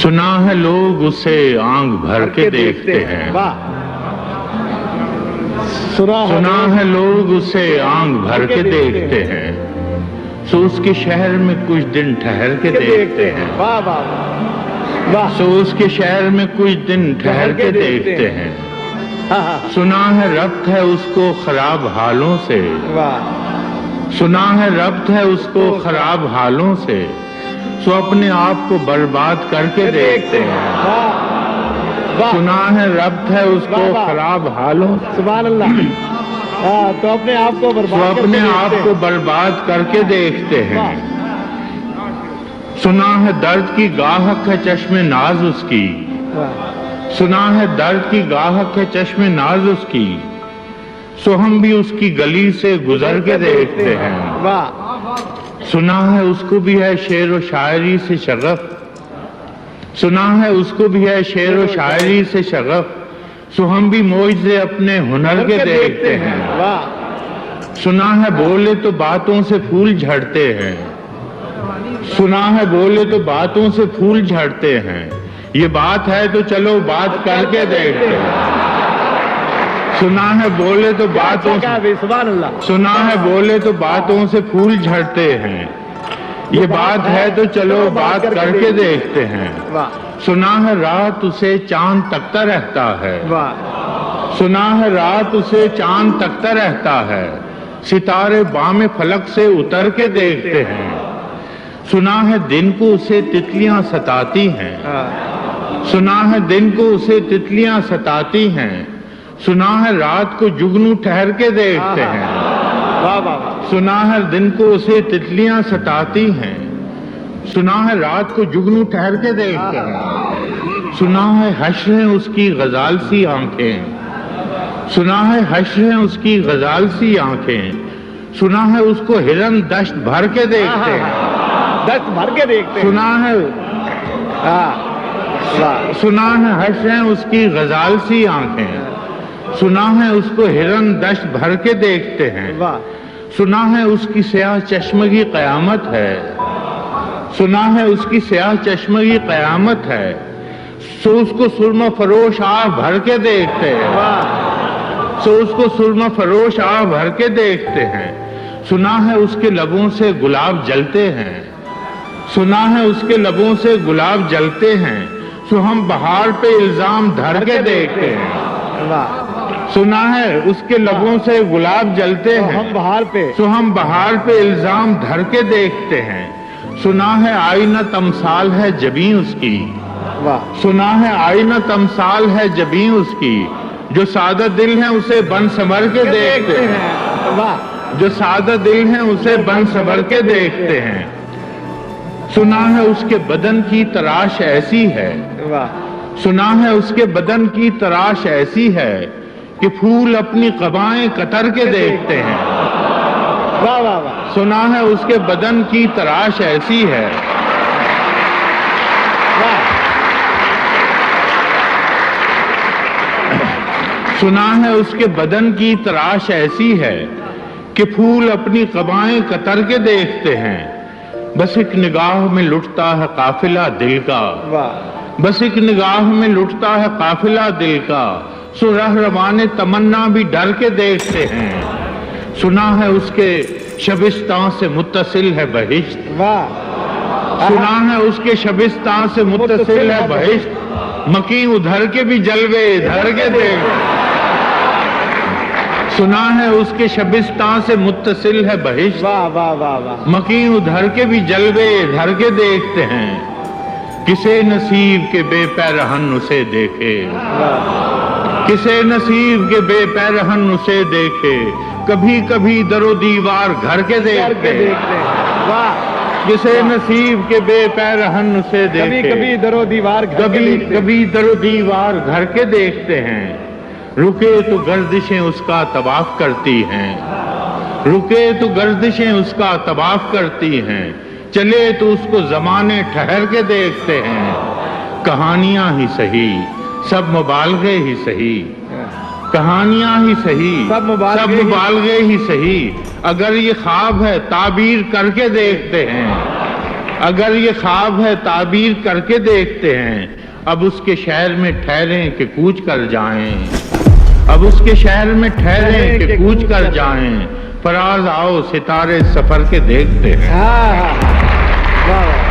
سنا ہے لوگ اسے آنکھ بھر کے دیکھتے ہیں، سنا ہے لوگ اسے آنکھ بھر کے دیکھتے ہیں، سو اس کے شہر میں کچھ دن ٹھہر کے دیکھتے ہیں، سو اس کے شہر میں کچھ دن ٹھہر کے دیکھتے ہیں، سنا ہے ربط ہے اس کو خراب حالوں سے، سنا ہے ربط ہے اس کو خراب حالوں سے، سو اپنے آپ کو برباد کر کے دیکھتے ہیں، سنا ہے ربط ہے اس کو خراب حالوں، سبحان اللہ، تو اپنے آپ کو سو اپنے آپ کو برباد کر کے دیکھتے ہیں، سنا ہے درد کی گاہک ہے چشم ناز اس کی، سنا ہے درد کی گاہک ہے چشم ناز اس کی، سو ہم بھی اس کی گلی سے گزر کے دیکھتے ہیں، سنا ہے اس کو بھی ہے شعر و شاعری سے شغف، سنا ہے اس کو بھی ہے شعر و شاعری سے شغف، سو ہم بھی معجزے اپنے ہنر کے دیکھتے ہیں، سنا ہے بولے تو باتوں سے پھول جھڑتے ہیں، سنا ہے بولے تو باتوں سے پھول جھڑتے ہیں، یہ بات ہے تو چلو بات کر کے دیکھتے ہیں، سنا ہے بولے تو باتوں سے، سنا ہے بولے تو باتوں سے پھول جھڑتے ہیں، یہ بات ہے تو چلو بات کر کے دیکھتے ہیں، سنا ہے رات اسے چاند تکتا رہتا ہے، سنا ہے رات اسے چاند تکتا رہتا ہے، ستارے بام فلک سے اتر کے دیکھتے ہیں، سنا ہے دن کو اسے تتلیاں ستاتی ہیں، سنا ہے دن کو اسے تتلیاں ستاتی ہیں، سنا ہے رات کو جگنو ٹھہر کے دیکھتے ہیں، سنا ہے دن کو اسے تتلیاں ستاتی ہیں، سنا ہے رات کو جگنو ٹھہر کے دیکھتے ہیں، سنا ہے حشر ہیں اس کی غزال سی آنکھیں، سنا ہے حشر ہیں اس کی غزال سی آنکھیں، سنا ہے اس کو ہرن دشت بھر کے دیکھتے ہیں، دست بھر کے دیکھتے ہیں، سنا ہے حشر ہیں اس کی غزال سی آنکھیں، سنا ہے اس کو ہرن دشت بھر کے دیکھتے ہیں، سنا ہے اس کی سیاہ چشمگی قیامت ہے، سنا ہے اس کی سیاہ چشمگی قیامت ہے، سو اس کو سرمہ فروش آہ بھر کے دیکھتے ہیں، سو اس کو سرمہ فروش آہ بھر کے دیکھتے ہیں، سنا ہے اس کے لبوں سے گلاب جلتے ہیں، سنا ہے اس کے لبوں سے گلاب جلتے ہیں، سو ہم بہار پہ الزام دھر کے دیکھتے ہیں، سنا ہے اس کے لبوں سے گلاب جلتے ہیں، سو ہم بہار پہ الزام دھر کے دیکھتے ہیں، سنا ہے آئینہ تمثال ہے جبیں اس کی، سنا ہے آئینہ تمثال ہے جبیں اس کی، جو سادہ دل ہیں اسے بن سنور کے دیکھتے ہیں، جو سادہ دل ہیں اسے بن سنور کے دیکھتے ہیں، سنا ہے اس کے بدن کی تراش ایسی ہے، سنا ہے اس کے بدن کی تراش ایسی ہے کہ پھول اپنی قبائیں کتر کے دیکھتے ہیں، سنا ہے اس کے بدن کی تراش ایسی ہے، سنا ہے اس کے بدن کی تراش ایسی ہے کہ پھول اپنی قبائیں کتر کے دیکھتے ہیں، بس ایک نگاہ میں لٹتا ہے قافلہ دل کا، بس ایک نگاہ میں لٹتا ہے قافلہ دل کا، سو رہروان تمنا بھی ڈر کے دیکھتے ہیں، سنا ہے اس کے شبستان سے متصل ہے بہشت، سنا ہے اس کے شبستان سے متصل ہے بہشت، مکیں ادھر کے بھی جلوے ادھر کے دیکھتے ہیں، سنا ہے اس کے شبستان سے متصل ہے بہشت، مکیں ادھر کے بھی جلوے ادھر کے دیکھتے ہیں، کسے نصیب کے بے پیرہن اسے دیکھے، کسے نصیب کے بے پیرہن اسے دیکھے، کبھی کبھی در و دیوار گھر کے دیکھتے ہیں، کسے نصیب کے بے پیرہن اسے دیکھے، کبھی در و دیوار کبھی در و دیوار گھر کے دیکھتے ہیں، رکے تو گردشیں اس کا طواف کرتی ہیں، رکے تو گردشیں اس کا طواف کرتی ہیں، چلے تو اس کو زمانے ٹھہر کے دیکھتے ہیں، کہانیاں ہی سہی سب مبالغے ہی سہی، کہانیاں ہی سہی سب مبالغے ہی سہی، اگر یہ خواب ہے تعبیر کر کے دیکھتے ہیں، اگر یہ خواب ہے تعبیر کر کے دیکھتے ہیں، اب اس کے شہر میں ٹھہریں کہ کوچ کر جائیں، اب اس کے شہر میں ٹھہریں کہ کوچ کر جائیں، فراز آؤ ستارے سفر کے دیکھتے ہیں۔ ہاں ہاں واہ واہ